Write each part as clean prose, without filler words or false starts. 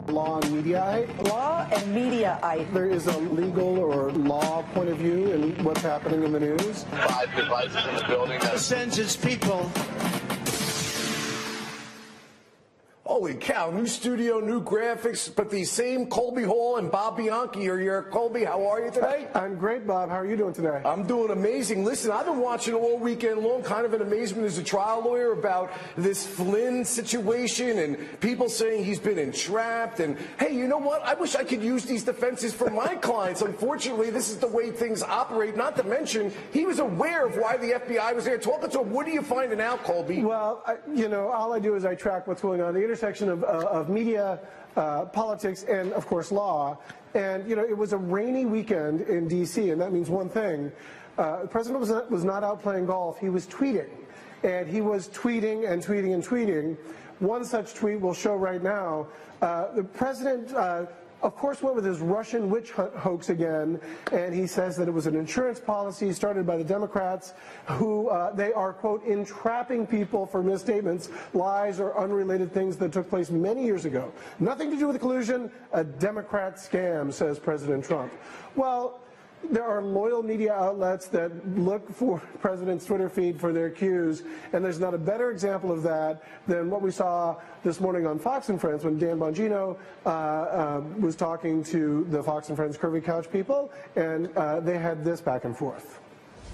Law and Mediaite. Law and Mediaite. There is a legal or law point of view in what's happening in the news. 5 devices in the building that sends its people. Holy cow, new studio, new graphics, but the same Colby Hall and Bob Bianchi are here. Colby, how are you today? I'm great, Bob. How are you doing today? I'm doing amazing. Listen, I've been watching all weekend long, kind of in amazement as a trial lawyer about this Flynn situation and people saying he's been entrapped. And, hey, you know what? I wish I could use these defenses for my clients. Unfortunately, this is the way things operate. Not to mention, he was aware of why the FBI was there talking to him. What are you finding out, Colby? Well, all I do is I track what's going on. The intersection of media, politics, and, of course, law. And, it was a rainy weekend in D.C., and that means one thing. The president was not out playing golf. He was tweeting. And he was tweeting and tweeting and tweeting. One such tweet we'll show right now. The president, of course, went with his Russian witch hunt hoax again, and he says that it was an insurance policy started by the Democrats who they are, quote, entrapping people for misstatements, lies, or unrelated things that took place many years ago. Nothing to do with collusion, a Democrat scam, says President Trump. Well, there are loyal media outlets that look for President's Twitter feed for their cues, and there's not a better example of that than what we saw this morning on Fox and Friends when Dan Bongino was talking to the Fox and Friends Curvy Couch people, and they had this back and forth.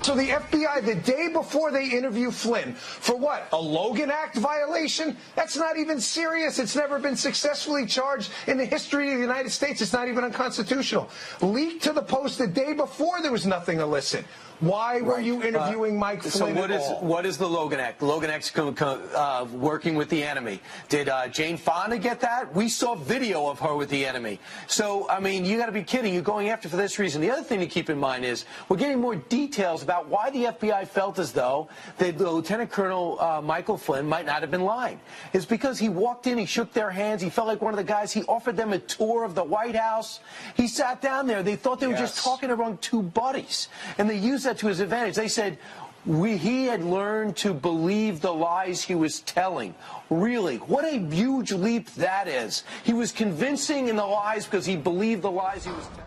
So the FBI, the day before they interview Flynn, for what? A Logan Act violation? That's not even serious. It's never been successfully charged in the history of the United States. It's not even unconstitutional. Leaked to the Post the day before there was nothing illicit. Why were you interviewing Mike Flynn at all? What is the Logan Act? The Logan Act's working with the enemy. Did Jane Fonda get that? We saw video of her with the enemy. So, I mean, you got to be kidding. You're going after for this reason. The other thing to keep in mind is we're getting more details about why the FBI felt as though the Lieutenant Colonel Michael Flynn might not have been lying. It's because he walked in, he shook their hands, he felt like one of the guys, he offered them a tour of the White House. He sat down there. They thought they were just talking among two buddies, and they used that to his advantage. They said he had learned to believe the lies he was telling. Really, what a huge leap that is. He was convincing in the lies because he believed the lies he was telling.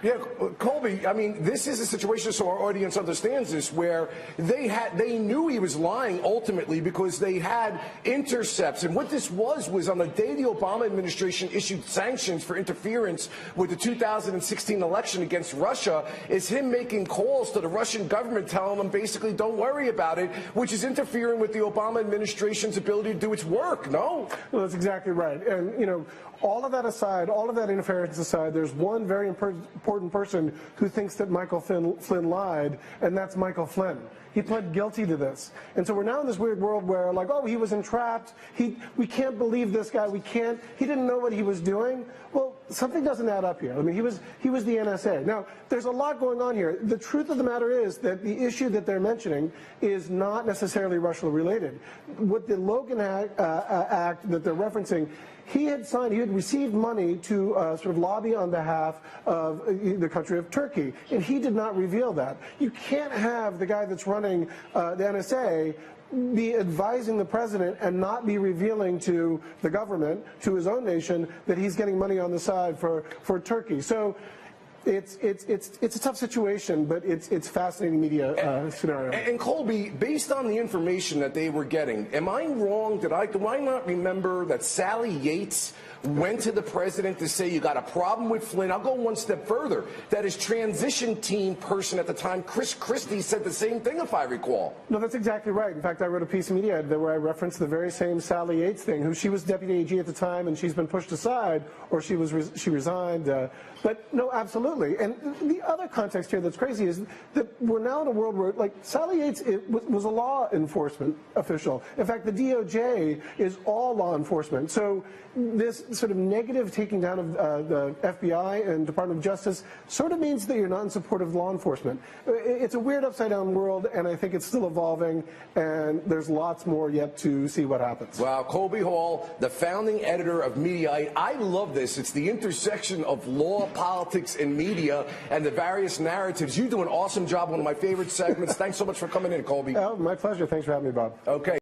Yeah, Colby, I mean, this is a situation, so our audience understands this, where they knew he was lying ultimately because they had intercepts. And what this was on the day the Obama administration issued sanctions for interference with the 2016 election against Russia, is him making calls to the Russian government telling them basically don't worry about it, which is interfering with the Obama administration's ability to do its work, no? Well, that's exactly right. And, all of that aside, all of that interference aside, there's one very important person who thinks that Michael Flynn lied, and that's Michael Flynn. He pled guilty to this. And so we're now in this weird world where, like, oh, he was entrapped. We can't believe this guy. He didn't know what he was doing. Well, something doesn't add up here. I mean, he was the NSA. Now, there's a lot going on here. The truth of the matter is that the issue that they're mentioning is not necessarily Russia-related. What the Logan Act that they're referencing, he had received money to sort of lobby on behalf of the country of Turkey, and he did not reveal that. You can't have the guy that's running the NSA be advising the president and not be revealing to the government, to his own nation, that he's getting money on the side for Turkey. So it's a tough situation, but it's fascinating media scenario. And Colby, based on the information that they were getting, am I wrong? Do I not remember that Sally Yates went to the president to say you got a problem with Flynn? I'll go one step further. That his transition team person at the time, Chris Christie, said the same thing, if I recall. No, that's exactly right. In fact, I wrote a piece in Mediaite where I referenced the very same Sally Yates thing, who she was deputy AG at the time, and she's been pushed aside, or she resigned. But no, absolutely. And the other context here that's crazy is that we're now in a world where, like, Sally Yates was a law enforcement official. In fact, the DOJ is all law enforcement. So this sort of negative taking down of the FBI and Department of Justice sort of means that you're not in support of law enforcement. It's a weird upside-down world, and I think it's still evolving, and there's lots more yet to see what happens. Wow, Colby Hall, the founding editor of Mediaite. I love this. It's the intersection of law, politics, and media, and the various narratives. You do an awesome job, one of my favorite segments. Thanks so much for coming in, Colby. Oh, my pleasure. Thanks for having me, Bob. Okay.